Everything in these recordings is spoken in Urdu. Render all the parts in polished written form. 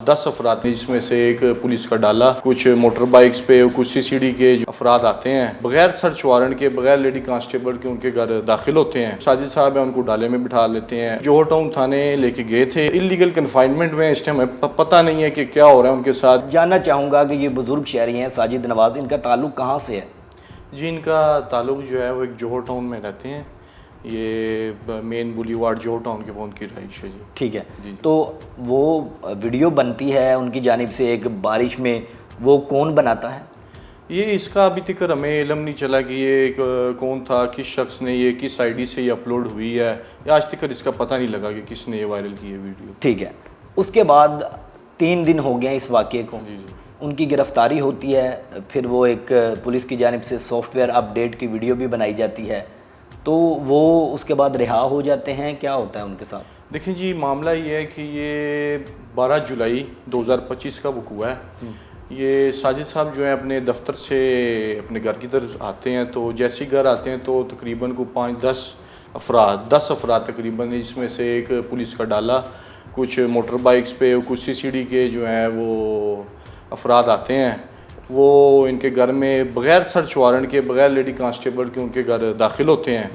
10 افراد ہیں جس میں سے ایک پولیس کا ڈالا، کچھ موٹر بائکس پہ، کچھ CCD کے جو افراد آتے ہیں بغیر سرچ وارنٹ کے، بغیر لیڈی کانسٹیبل کے ان کے گھر داخل ہوتے ہیں۔ ساجد صاحب ہیں ان کو ڈالے میں بٹھا لیتے ہیں، جوہر ٹاؤن تھانے لے کے گئے تھے، انلیگل کنفائنمنٹ میں اس ٹائم پتہ نہیں ہے کہ کیا ہو رہا ہے ان کے ساتھ۔ جاننا چاہوں گا کہ یہ بزرگ شہری ہیں ساجد نواز، ان کا تعلق کہاں سے ہے؟ جی ان کا تعلق جو ہے وہ ایک جوہر ٹاؤن میں رہتے ہیں، یہ مین بولی وارڈ جوہر ٹاؤن کے ان کی رہائش ہے۔ جی ٹھیک ہے، جی تو وہ ویڈیو بنتی ہے ان کی جانب سے ایک بارش میں، وہ کون بناتا ہے؟ یہ اس کا ابھی تک ہمیں علم نہیں چلا کہ یہ کون تھا، کس شخص نے یہ کس ID سے یہ اپلوڈ ہوئی ہے، یا آج تک اس کا پتہ نہیں لگا کہ کس نے یہ وائرل کی ہے ویڈیو۔ ٹھیک ہے، اس کے بعد 3 دن ہو گئے اس واقعے کو، جی جی ان کی گرفتاری ہوتی ہے، پھر وہ ایک پولیس کی جانب سے سافٹ ویئر اپڈیٹ کی ویڈیو بھی بنائی جاتی ہے، تو وہ اس کے بعد رہا ہو جاتے ہیں، کیا ہوتا ہے ان کے ساتھ؟ دیکھیں جی معاملہ یہ ہے کہ یہ 12 جولائی 2025 کا وقوع ہے۔ یہ ساجد صاحب جو ہیں اپنے دفتر سے اپنے گھر کی طرف آتے ہیں، تو جیسے ہی گھر آتے ہیں تو تقریباً کو 10 افراد تقریباً، جس میں سے ایک پولیس کا ڈالا، کچھ موٹر بائکس پہ، کچھ CCD کے جو ہیں وہ افراد آتے ہیں، وہ ان کے گھر میں بغیر سرچ وارنٹ کے، بغیر لیڈی کانسٹیبل کے ان کے گھر داخل ہوتے ہیں،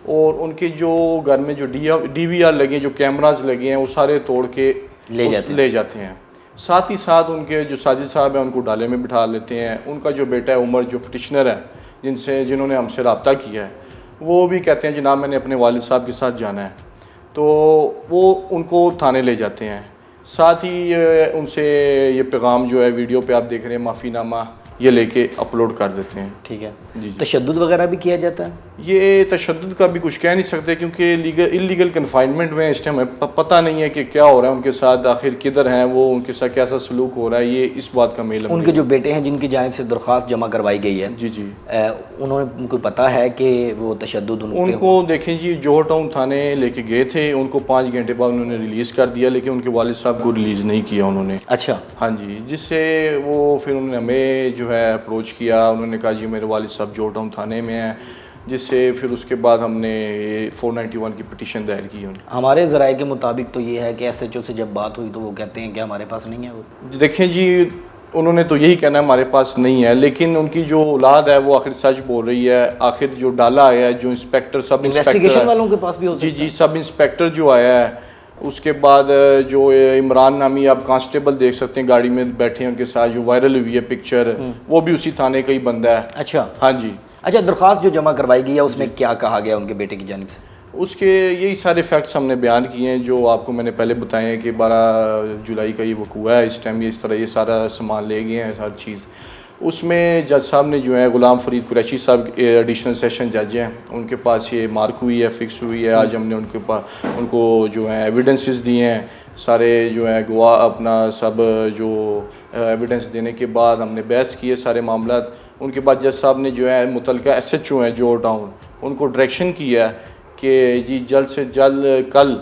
اور ان کے جو گھر میں جو DVR لگے ہیں، جو کیمراز لگے ہیں، وہ سارے توڑ کے لے جاتے ہیں۔ ساتھ ہی ساتھ ان کے جو ساجد صاحب ہیں ان کو ڈالے میں بٹھا لیتے ہیں۔ ان کا جو بیٹا ہے عمر، جو پٹیشنر ہے جنہوں نے ہم سے رابطہ کیا ہے، وہ بھی کہتے ہیں جناب میں نے اپنے والد صاحب کے ساتھ جانا ہے، تو وہ ان کو تھانے لے جاتے ہیں۔ ساتھ ہی ان سے یہ پیغام جو ہے ویڈیو پہ آپ دیکھ رہے ہیں، معافی نامہ یہ لے کے اپلوڈ کر دیتے ہیں۔ ٹھیک ہے، جی تشدد وغیرہ بھی کیا جاتا ہے؟ یہ تشدد کا بھی کچھ کہہ نہیں سکتے، کیونکہ انلیگل کنفائنمنٹ میں اس ٹائم پتہ نہیں ہے کہ کیا ہو رہا ہے ان کے ساتھ، آخر کدھر ہیں وہ، ان کے ساتھ کیسا سلوک ہو رہا ہے، یہ اس بات کا علم ان کے جو بیٹے ہیں جن کی جانب سے درخواست جمع کروائی گئی ہے، جی جی ان کو پتہ ہے کہ وہ تشدد ان کو دیکھیں جی جوہر ٹاؤن تھانے لے کے گئے تھے، ان کو 5 گھنٹے بعد انہوں نے ریلیز کر دیا، لیکن ان کے والد صاحب کو ریلیز نہیں کیا انہوں نے۔ اچھا، ہاں جی، جس سے وہ پھر انہوں نے ہمیں جو ہے اپروچ کیا، انہوں نے کہا جی میرے والد صاحب جوہر ٹاؤن تھانے میں ہیں، جس سے پھر اس کے بعد ہم نے 491 کی پٹیشن دائر کی۔ ہمارے ذرائع کے مطابق تو یہ ہے کہ SHO سے جب بات ہوئی تو وہ کہتے ہیں کہ ہمارے پاس نہیں ہے وہ۔ دیکھیں جی انہوں نے تو یہی کہنا ہے ہمارے پاس نہیں ہے، لیکن ان کی جو اولاد ہے وہ آخر سچ بول رہی ہے۔ آخر جو ڈالا آیا ہے، جو سب انسپیکٹر انویسٹیگیشن والوں کے پاس بھی ہو جی سکتا جی سب انسپیکٹر جو آیا ہے، اس کے بعد جو عمران نامی آپ کانسٹیبل دیکھ سکتے ہیں گاڑی میں بیٹھے ہیں ان کے ساتھ، جو وائرل ہوئی ہے پکچر، وہ بھی اسی تھانے کا ہی بندہ ہے۔ اچھا ہاں جی، اچھا، درخواست جو جمع کروائی گئی ہے اس میں کیا کہا گیا ان کے بیٹے کی جانب سے؟ اس کے یہی سارے فیکٹس ہم نے بیان کیے ہیں جو آپ کو میں نے پہلے بتائے ہیں کہ 12 جولائی کا یہ وقوع ہے، اس ٹائم یہ اس طرح یہ سارا سامان لے گئے ہیں، ہر چیز۔ اس میں جج صاحب نے جو ہے غلام فرید قریشی صاحب ایڈیشنل سیشن جج ہیں، ان کے پاس یہ مارک ہوئی ہے، فکس ہوئی ہے۔ آج ہم نے ان کو جو ہے ایویڈنسز دیے ہیں، سارے جو ہے گواہ اپنا سب جو ایویڈنس دینے کے بعد ہم نے بحث کیے سارے معاملات۔ ان کے بعد جج صاحب نے جو ہے متعلقہ SHO ہیں جوہر ٹاؤن، ان کو ڈائریکشن کیا ہے کہ جی جلد سے جلد کل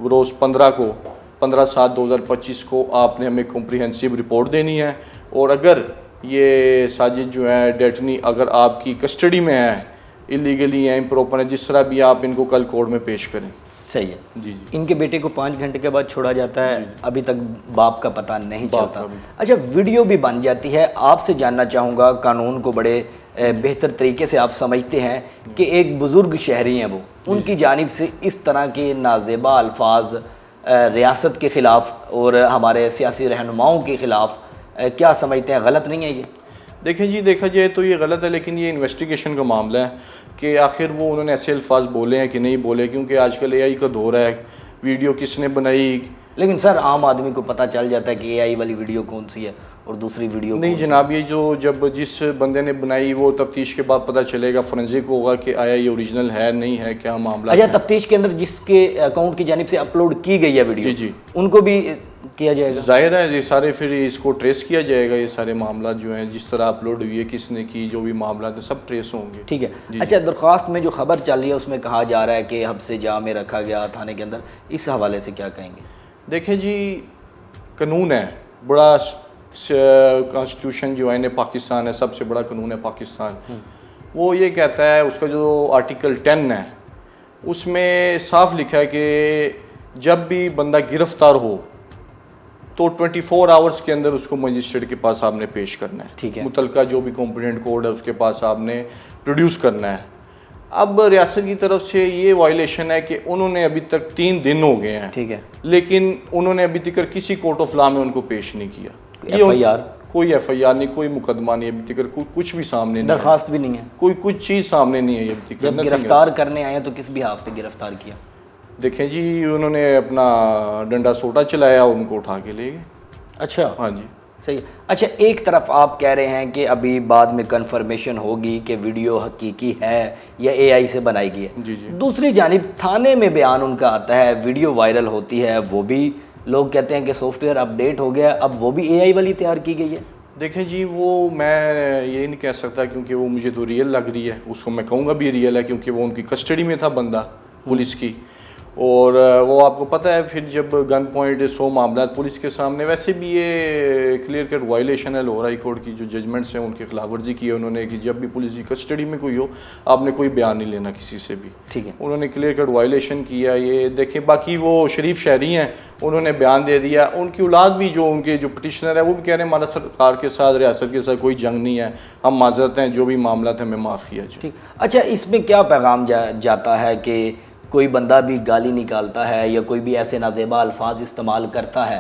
روز 15/7/2025 کو آپ نے ہمیں کمپریہنسیو رپورٹ دینی ہے، اور اگر یہ ساجد جو ہے ڈیٹنی اگر آپ کی کسٹڈی میں ہے، اللیگلی ہیں، امپروپر ہیں، جس طرح بھی آپ ان کو کل کورٹ میں پیش کریں۔ صحیح ہے۔ جی جی ان کے بیٹے کو 5 گھنٹے کے بعد چھوڑا جاتا ہے، ابھی تک باپ کا پتہ نہیں چلتا۔ کا بھی۔ اچھا، ویڈیو بھی بن جاتی ہے، آپ سے جاننا چاہوں گا، قانون کو بڑے بہتر طریقے سے آپ سمجھتے ہیں کہ ایک بزرگ شہری ہیں وہ، ان کی جانب سے اس طرح کے نازیبا الفاظ ریاست کے خلاف اور ہمارے سیاسی رہنماؤں کے خلاف، کیا سمجھتے ہیں غلط نہیں ہے یہ؟ دیکھیں جی دیکھا جائے تو یہ غلط ہے، لیکن یہ انویسٹیگیشن کا معاملہ ہے کہ آخر وہ انہوں نے ایسے الفاظ بولے ہیں کہ نہیں بولے، کیونکہ آج کل AI کا دور ہے، ویڈیو کس نے بنائی۔ لیکن سر عام آدمی کو پتہ چل جاتا ہے کہ AI والی ویڈیو کون سی ہے اور دوسری ویڈیو نہیں جناب، یہ جو جب جس بندے نے بنائی وہ تفتیش کے بعد پتہ چلے گا، فورنزک ہوگا کہ آیا یہ اوریجنل ہے نہیں ہے، کیا معاملہ ہے۔ اچھا، تفتیش کے اندر جس کے اکاؤنٹ کی جانب سے اپلوڈ کی گئی ہے ویڈیو، جی جی ان کو بھی کیا جائے گا؟ ظاہر ہے یہ سارے پھر اس کو ٹریس کیا جائے گا، یہ سارے معاملات جو ہیں جس طرح اپلوڈ ہوئی ہے، کس نے کی، جو بھی معاملات ہیں سب ٹریس ہوں گے۔ ٹھیک ہے۔ اچھا، درخواست میں جو خبر چل رہی ہے اس میں کہا جا رہا ہے کہ حبس جاء میں رکھا گیا تھانے کے اندر، اس حوالے سے کیا کہیں گے؟ دیکھیں جی قانون ہے بڑا، کانسٹیٹیوشن جو ہے پاکستان ہے، سب سے بڑا قانون ہے پاکستان، وہ یہ کہتا ہے، اس کا جو آرٹیکل 10 ہے اس میں صاف لکھا ہے کہ جب بھی بندہ گرفتار ہو تو 24 آورس کے اندر اس کو مجسٹریٹ کے پاس آپ نے پیش کرنا ہے. ٹھیک ہے. متعلقہ جو بھی کمپلینٹ کوڈ ہے اس کے پاس آپ نے پروڈیوس کرنا ہے. اب ریاست کی طرف سے یہ وائلیشن ہے کہ انہوں نے ابھی تک 3 دن ہو گئے ہیں, ٹھیک ہے, لیکن انہوں نے ابھی تک کسی کورٹ آف لا میں ان کو پیش نہیں کیا. کوئی ایف آئی آر نہیں, کوئی مقدمہ نہیں ابھی تک, کچھ بھی سامنے نہیں, درخواست بھی نہیں ہے, کوئی کچھ چیز سامنے نہیں ہے ابھی تک. جب گرفتار کرنے آئے تو کس بھی آپ پہ گرفتار کیا؟ دیکھیں جی, انہوں نے اپنا ڈنڈا سوٹا چلایا اور ان کو اٹھا کے لے گئے. اچھا, ہاں جی, صحیح. اچھا, ایک طرف آپ کہہ رہے ہیں کہ ابھی بعد میں کنفرمیشن ہوگی کہ ویڈیو حقیقی ہے یا اے آئی سے بنائی گئی ہے. جی جی. دوسری جانب تھانے میں بیان ان کا آتا ہے, ویڈیو وائرل ہوتی ہے, وہ بھی لوگ کہتے ہیں کہ سافٹ ویئر اپ ڈیٹ ہو گیا, اب وہ بھی اے آئی والی تیار کی گئی ہے. دیکھیں جی, وہ میں یہ نہیں کہہ سکتا کیونکہ وہ مجھے تو ریئل لگ رہی ہے, اس کو میں کہوں گا بھی ریئل ہے کیونکہ وہ ان کی کسٹڈی میں تھا بندہ پولیس کی, اور وہ آپ کو پتہ ہے پھر جب گن پوائنٹ 100 معاملات پولیس کے سامنے, ویسے بھی یہ کلیئر کٹ وائلیشن ہے لاہور ہائی کورٹ کی جو ججمنٹس ہیں ان کی خلاف ورزی کی ہے انہوں نے, کہ جب بھی پولیس کی کسٹڈی میں کوئی ہو آپ نے کوئی بیان نہیں لینا کسی سے بھی. ٹھیک ہے, انہوں نے کلیئر کٹ وائلیشن کیا. یہ دیکھیں, باقی وہ شریف شہری ہیں, انہوں نے بیان دے دیا. ان کی اولاد بھی جو ان کے جو پٹیشنر ہیں وہ بھی کہہ رہے ہیں ہمارا سرکار کے ساتھ ریاست کے ساتھ کوئی جنگ نہیں ہے, ہم معذرت ہیں, جو بھی معاملات ہیں ہمیں معاف کیا جائے. ٹھیک. اچھا, اس میں کیا پیغام جاتا ہے کہ کوئی بندہ بھی گالی نکالتا ہے یا کوئی بھی ایسے نازیبا الفاظ استعمال کرتا ہے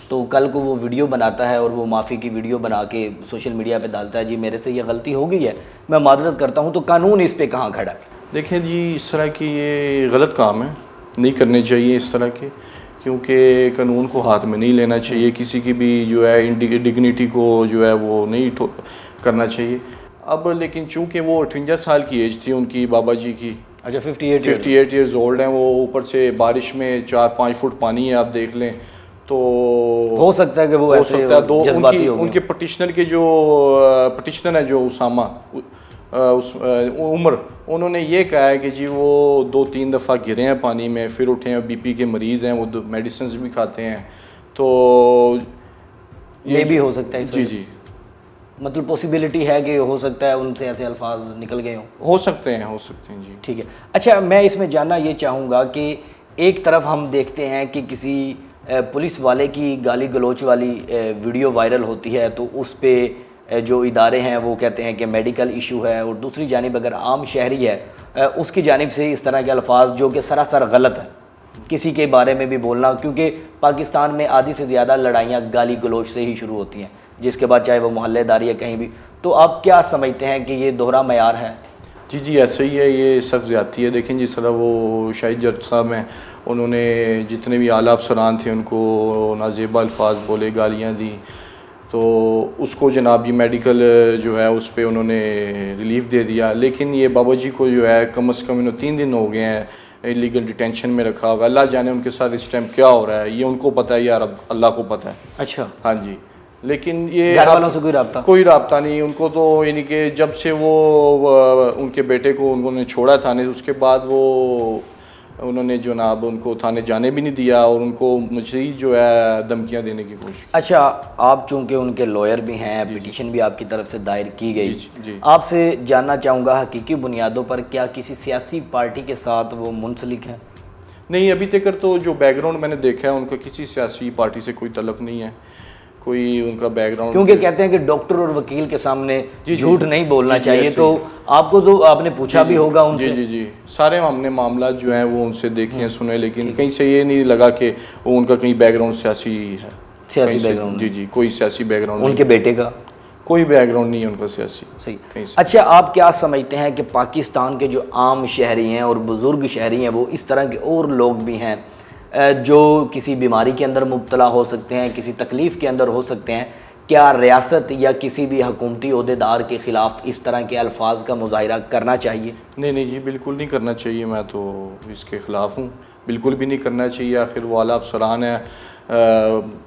تو کل کو وہ ویڈیو بناتا ہے اور وہ معافی کی ویڈیو بنا کے سوشل میڈیا پہ ڈالتا ہے, جی میرے سے یہ غلطی ہو گئی ہے, میں معذرت کرتا ہوں, تو قانون اس پہ کہاں کھڑا ہے؟ دیکھیں جی, اس طرح کی یہ غلط کام ہے, نہیں کرنے چاہیے اس طرح کے, کیونکہ قانون کو ہاتھ میں نہیں لینا چاہیے, کسی کی بھی جو ہے ڈگنیٹی کو جو ہے وہ نہیں کرنا چاہیے. اب لیکن چونکہ وہ 58 سال کی ایج تھی ان کی بابا جی کی. اچھا, 58 ایئرز اولڈ ہیں وہ, اوپر سے بارش میں 4-5 فٹ پانی ہے, آپ دیکھ لیں تو ہو سکتا ہے کہ وہ ایسے جذباتی ہو گئے. ان کے پٹیشنر کے جو پٹیشنر ہیں جو اسامہ عمر, انہوں نے یہ کہا ہے کہ جی وہ 2-3 دفعہ گرے ہیں پانی میں, پھر اٹھے ہیں, بی پی کے مریض ہیں, وہ میڈیسنز بھی کھاتے ہیں, تو یہ بھی ہو سکتا ہے. جی جی, مطلب پوسیبلٹی ہے کہ ہو سکتا ہے ان سے ایسے الفاظ نکل گئے ہوں. ہو سکتے ہیں جی. ٹھیک ہے. اچھا, میں اس میں جاننا یہ چاہوں گا کہ ایک طرف ہم دیکھتے ہیں کہ کسی پولیس والے کی گالی گلوچ والی ویڈیو وائرل ہوتی ہے تو اس پہ جو ادارے ہیں وہ کہتے ہیں کہ میڈیکل ایشو ہے, اور دوسری جانب اگر عام شہری ہے اس کی جانب سے اس طرح کے الفاظ جو کہ سراسر غلط ہے کسی کے بارے میں بھی بولنا, کیونکہ پاکستان میں آدھی سے زیادہ لڑائیاں گالی گلوچ سے ہی شروع ہوتی ہیں, جس کے بعد چاہے وہ محلے داری یا کہیں بھی. تو آپ کیا سمجھتے ہیں کہ یہ دوہرا معیار ہے؟ جی جی, ایسے ہی ہے, یہ سخت زیادتی ہے. دیکھیں جس طرح وہ شاہد جج صاحب ہیں, انہوں نے جتنے بھی اعلیٰ افسران تھے ان کو نازیبا الفاظ بولے, گالیاں دی, تو اس کو جناب جی میڈیکل جو ہے اس پہ انہوں نے ریلیف دے دیا. لیکن یہ بابا جی کو جو ہے کم از کم انہوں 3 دن ہو گئے ہیں لیگل ڈیٹینشن میں رکھا ہوا. اللہ جانے ان کے ساتھ اس ٹائم کیا ہو رہا ہے, یہ ان کو پتہ ہے یا رب اللہ کو پتہ ہے. اچھا, ہاں جی. لیکن یہ گھر والوں سے کوئی رابطہ نہیں ان کو, تو یعنی کہ جب سے وہ ان کے بیٹے کو انہوں نے چھوڑا تھانے, اس کے بعد وہ انہوں نے جناب ان کو تھانے جانے بھی نہیں دیا, اور ان کو مزید جو ہے دھمکیاں دینے کی کوشش کی. اچھا, آپ چونکہ ان کے لائر بھی ہیں, پٹیشن بھی آپ کی طرف سے دائر کی گئی, آپ سے جاننا چاہوں گا حقیقی بنیادوں پر کیا کسی سیاسی پارٹی کے ساتھ وہ منسلک ہیں؟ نہیں, ابھی تک تو جو بیک گراؤنڈ میں نے دیکھا ہے ان کا کسی سیاسی پارٹی سے کوئی تعلق نہیں ہے, کوئی ان کا بیک گراؤنڈ, کیونکہ کہتے ہیں کہ ڈاکٹر اور وکیل کے سامنے جھوٹ نہیں بولنا چاہیے, تو آپ کو تو آپ نے پوچھا بھی ہوگا ان سے. جی جی, سارے ہم نے معاملات جو ہیں وہ ان سے دیکھے ہیں, سنے, لیکن کہیں سے یہ نہیں لگا کہ وہ ان کا کہیں بیک گراؤنڈ سیاسی ہے. سیاسی بیک گراؤنڈ؟ جی جی, کوئی سیاسی بیک گراؤنڈ. ان کے بیٹے کا کوئی بیک گراؤنڈ نہیں ہے ان کا سیاسی. صحیح. اچھا, آپ کیا سمجھتے ہیں کہ پاکستان کے جو عام شہری ہیں اور بزرگ شہری ہیں, وہ اس طرح کے اور لوگ بھی ہیں جو کسی بیماری کے اندر مبتلا ہو سکتے ہیں, کسی تکلیف کے اندر ہو سکتے ہیں, کیا ریاست یا کسی بھی حکومتی عہدیدار کے خلاف اس طرح کے الفاظ کا مظاہرہ کرنا چاہیے؟ نہیں جی, بالکل نہیں کرنا چاہیے, میں تو اس کے خلاف ہوں, بالکل بھی نہیں کرنا چاہیے. آخر وہ اعلیٰ افسران ہیں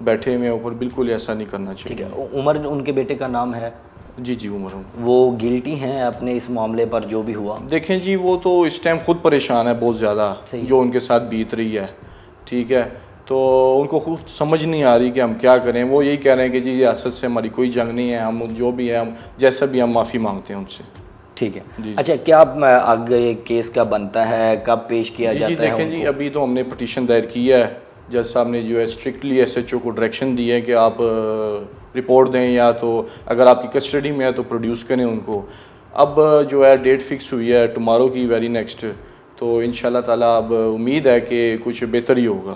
بیٹھے ہوئے اوپر, بالکل ایسا نہیں کرنا چاہیے. ٹھیک ہے. عمر ان کے بیٹے کا نام ہے؟ جی جی, عمر. وہ گلٹی ہیں اپنے اس معاملے پر جو بھی ہوا؟ دیکھیں جی, وہ تو اس ٹائم خود پریشان ہے بہت زیادہ, جو ان کے ساتھ بیت رہی ہے. ٹھیک ہے, تو ان کو خود سمجھ نہیں آ رہی کہ ہم کیا کریں. وہ یہی کہہ رہے ہیں کہ جی ریاست سے ہماری کوئی جنگ نہیں ہے, ہم جو بھی ہے ہم جیسا بھی ہم معافی مانگتے ہیں ان سے. ٹھیک ہے. اچھا, کیا آگے کیس کا بنتا ہے, کب پیش کیا جاتا ہے؟ دیکھیں جی, ابھی تو ہم نے پٹیشن دائر کی ہے, جج صاحب نے جو ہے اسٹرکٹلی ایس ایچ او کو ڈائریکشن دی ہے کہ آپ رپورٹ دیں یا تو اگر آپ کی کسٹڈی میں ہے تو پروڈیوس کریں ان کو. اب جو ہے ڈیٹ فکس ہوئی ہے ٹمارو کی ویری نیکسٹ, تو ان شاء اللہ تعالیٰ اب امید ہے کہ کچھ بہتر ہی ہوگا.